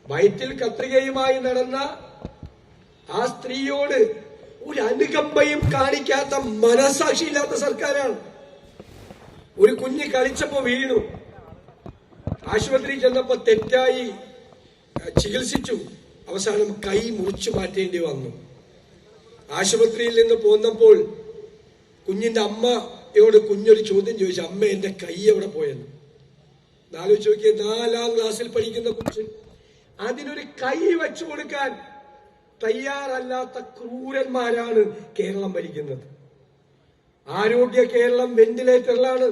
വയറ്റിൽ കത്രികയുമായി നടന്ന ആ സ്ത്രീയോട് ഒരു അനുകമ്പയും കാണിക്കാത്ത മനസാക്ഷിയില്ലാത്ത സർക്കാരാണ്. ഒരു കുഞ്ഞ് കളിച്ചപ്പോ വീണു, ആശുപത്രി ചെന്നപ്പോ തെറ്റായി ചികിത്സിച്ചു, അവസാനം കൈ മുറിച്ചു മാറ്റേണ്ടി വന്നു. ആശുപത്രിയിൽ നിന്ന് പോന്നപ്പോൾ കുഞ്ഞിന്റെ അമ്മയോട് കുഞ്ഞൊരു ചോദ്യം ചോദിച്ചു, അമ്മ എന്റെ കൈ എവിടെ പോയെന്ന്. ആലോചിച്ച് നോക്കിയ 4ാം ക്ലാസ്സിൽ പഠിക്കുന്ന കുഞ്ഞ് അതിനൊരു കൈ വെച്ചു കൊടുക്കാൻ തയ്യാറല്ലാത്ത ക്രൂരന്മാരാണ് കേരളം ഭരിക്കുന്നത്. ആരോഗ്യ കേരളം വെന്റിലേറ്ററിലാണ്.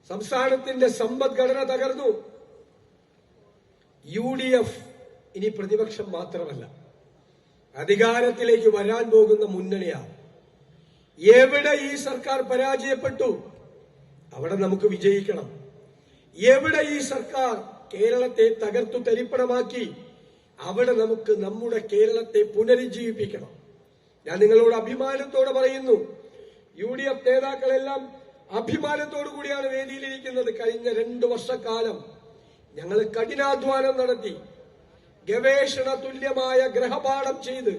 സംസ്ഥാനത്തിന്റെ സമ്പദ്ഘടന തകർന്നു. UDF ഇനി പ്രതിപക്ഷം മാത്രമല്ല, അധികാരത്തിലേക്ക് വരാൻ പോകുന്ന മുന്നണിയാണ്. എവിടെ ഈ സർക്കാർ പരാജയപ്പെട്ടു അവിടെ നമുക്ക് വിജയിക്കണം. എവിടെ ഈ സർക്കാർ കേരളത്തെ തകർത്തു തരിപ്പണമാക്കി അവിടെ നമുക്ക് നമ്മുടെ കേരളത്തെ പുനരുജ്ജീവിപ്പിക്കണം. ഞാൻ നിങ്ങളോട് അഭിമാനത്തോടെ പറയുന്നു, UDF നേതാക്കളെല്ലാം അഭിമാനത്തോടു കൂടിയാണ് വേദിയിലിരിക്കുന്നത്. കഴിഞ്ഞ 2 വർഷക്കാലം ഞങ്ങൾ കഠിനാധ്വാനം നടത്തി, ഗവേഷണ തുല്യമായ ഗ്രഹപാഠം ചെയ്ത്,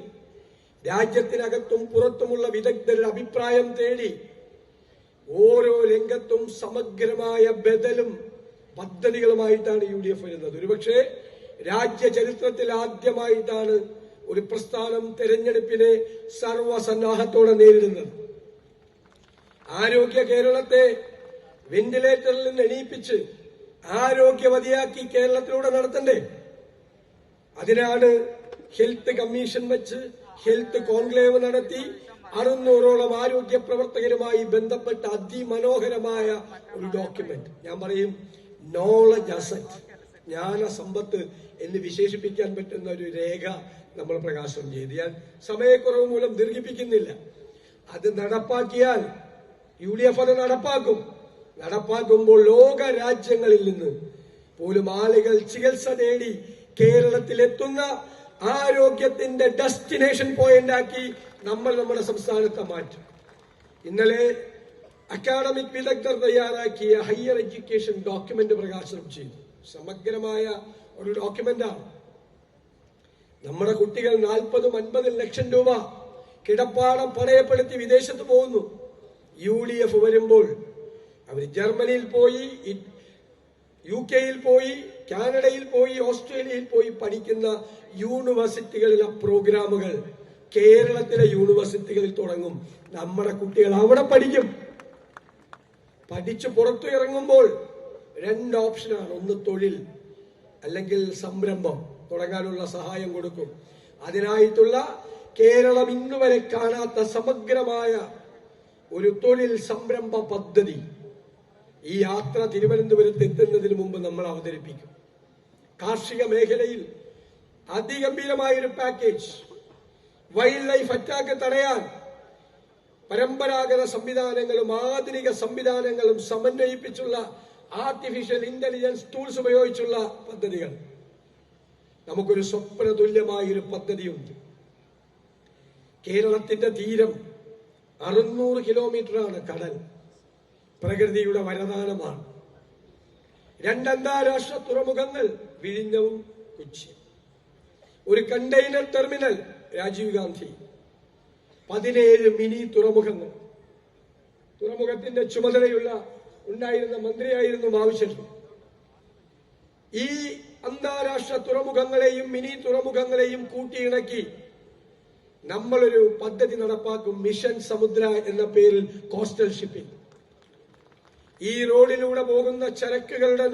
രാജ്യത്തിനകത്തും പുറത്തുമുള്ള വിദഗ്ധരുടെ അഭിപ്രായം തേടി, ഓരോ രംഗത്തും സമഗ്രമായ ബദലും പദ്ധതികളുമായിട്ടാണ് UDF വരുന്നത്. ഒരുപക്ഷെ രാജ്യ ചരിത്രത്തിൽ ആദ്യമായിട്ടാണ് ഒരു പ്രസ്ഥാനം തെരഞ്ഞെടുപ്പിനെ സർവസന്നാഹത്തോടെ നേരിടുന്നത്. ആരോഗ്യ കേരളത്തെ വെന്റിലേറ്ററിൽ നിന്ന് എണീപ്പിച്ച് ആരോഗ്യവതിയാക്കി കേരളത്തിലൂടെ നടത്തണ്ടേ? അതിനാണ് ഹെൽത്ത് കമ്മീഷൻ വെച്ച് ഹെൽത്ത് കോൺക്ലേവ് നടത്തി 600ഓളം ആരോഗ്യ പ്രവർത്തകരുമായി ബന്ധപ്പെട്ട അതിമനോഹരമായ ഒരു ഡോക്യുമെന്റ്, ഞാൻ പറയും നോളജ് അസറ്റ്, ജ്ഞാന സമ്പത്ത് എന്ന് വിശേഷിപ്പിക്കാൻ പറ്റുന്ന ഒരു രേഖ നമ്മൾ പ്രകാശനം ചെയ്ത്, ഞാൻ സമയക്കുറവ് മൂലം ദീർഘിപ്പിക്കുന്നില്ല. അത് നടപ്പാക്കിയാൽ UDF അത് നടപ്പാക്കും. നടപ്പാക്കുമ്പോൾ ലോക രാജ്യങ്ങളിൽ നിന്ന് പോലും ആളുകൾ ചികിത്സ നേടി കേരളത്തിലെത്തുന്ന ആരോഗ്യത്തിന്റെ ഡെസ്റ്റിനേഷൻ പോയിന്റ് ആക്കി നമ്മൾ നമ്മുടെ സംസ്ഥാനത്തെ മാറ്റും. ഇന്നലെ അക്കാഡമിക് വിദഗ്ധർ തയ്യാറാക്കിയ ഹയർ എഡ്യൂക്കേഷൻ ഡോക്യുമെന്റ് പ്രകാശനം ചെയ്തു. സമഗ്രമായ ഒരു ഡോക്യുമെന്റാണ്. നമ്മുടെ കുട്ടികൾ 40-50 ലക്ഷം രൂപ കിടപ്പാടം പണയപ്പെടുത്തി വിദേശത്ത് പോകുന്നു. UDF വരുമ്പോൾ അവർ ജർമ്മനിയിൽ പോയി, UK-യിൽ പോയി, കാനഡയിൽ പോയി, ഓസ്ട്രേലിയയിൽ പോയി പഠിക്കുന്ന യൂണിവേഴ്സിറ്റികളിലെ പ്രോഗ്രാമുകൾ കേരളത്തിലെ യൂണിവേഴ്സിറ്റികളിൽ തുടങ്ങും. നമ്മുടെ കുട്ടികൾ അവിടെ പഠിക്കും. പഠിച്ചു പുറത്തു ഇറങ്ങുമ്പോൾ 2 ഓപ്ഷനാണ്. ഒന്ന് തൊഴിൽ, അല്ലെങ്കിൽ സംരംഭം തുടങ്ങാനുള്ള സഹായം കൊടുക്കും. അതിനായിട്ടുള്ള കേരളം ഇന്നുവരെ കാണാത്ത സമഗ്രമായ ഒരു തൊഴിൽ സംരംഭ പദ്ധതി ഈ യാത്ര തിരുവനന്തപുരത്ത് എത്തുന്നതിന് മുമ്പ് നമ്മൾ അവതരിപ്പിക്കും. കാർഷിക മേഖലയിൽ അതിഗംഭീരമായൊരു പാക്കേജ്, വൈൽഡ് ലൈഫ് അറ്റാക്ക് തടയാൻ പരമ്പരാഗത സംവിധാനങ്ങളും ആധുനിക സംവിധാനങ്ങളും സമന്വയിപ്പിച്ചുള്ള ആർട്ടിഫിഷ്യൽ ഇന്റലിജൻസ് ടൂൾസ് ഉപയോഗിച്ചുള്ള പദ്ധതികൾ. നമുക്കൊരു സ്വപ്ന തുല്യമായൊരു പദ്ധതിയുണ്ട്. കേരളത്തിന്റെ തീരം 600 കിലോമീറ്ററാണ് കടൽ, പ്രകൃതിയുടെ വരദാനമാണ്. 2 അന്താരാഷ്ട്ര തുറമുഖങ്ങൾ, വിഴിഞ്ഞവും കൊച്ചിയും. ഒരു container terminal, Rajiv Gandhi. 17 mini തുറമുഖങ്ങൾ. തുറമുഖത്തിന്റെ ചുമതലയുള്ള ഉണ്ടായിരുന്ന മന്ത്രിയായിരുന്നു മാവിശ്ശേരി. ഈ അന്താരാഷ്ട്ര തുറമുഖങ്ങളെയും മിനി തുറമുഖങ്ങളെയും കൂട്ടിയിണക്കി നമ്മളൊരു പദ്ധതി നടപ്പാക്കും, മിഷൻ സമുദ്ര എന്ന പേരിൽ കോസ്റ്റൽ ഷിപ്പിംഗ്. ഈ റോഡിലൂടെ പോകുന്ന ചരക്കുകളുടെ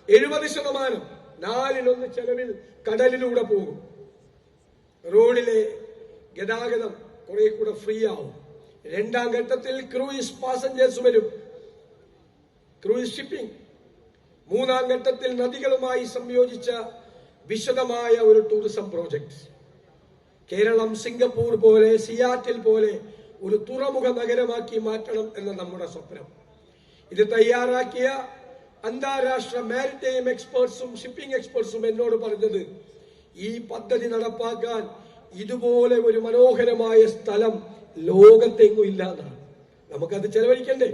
70% 4/1 ചെലവിൽ കടലിലൂടെ പോകും. റോഡിലെ ഗതാഗതം കുറെ കൂടെ ഫ്രീ ആവും. 2ാം ഘട്ടത്തിൽ ക്രൂയിസ് പാസഞ്ചേഴ്സ് വരും, ക്രൂയിസ് ഷിപ്പിംഗ്. 3ാം ഘട്ടത്തിൽ നദികളുമായി സംയോജിച്ച വിശദമായ ഒരു ടൂറിസം പ്രോജക്ട്. കേരളം സിംഗപ്പൂർ പോലെ, സിയാറ്റിൽ പോലെ ഒരു തുറമുഖ നഗരമാക്കി മാറ്റണം എന്ന നമ്മുടെ സ്വപ്നം. ഇത് തയ്യാറാക്കിയ അന്താരാഷ്ട്ര മാരിടൈം എക്സ്പേർട്സും ഷിപ്പിംഗ് എക്സ്പേർട്സും എന്നോട് പറഞ്ഞത്, ഈ പദ്ധതി നടപ്പാക്കാൻ ഇതുപോലെ ഒരു മനോഹരമായ സ്ഥലം ലോകത്തെങ്ങും ഇല്ല എന്നാണ്. നമുക്കത് ചെലവഴിക്കണ്ടേ?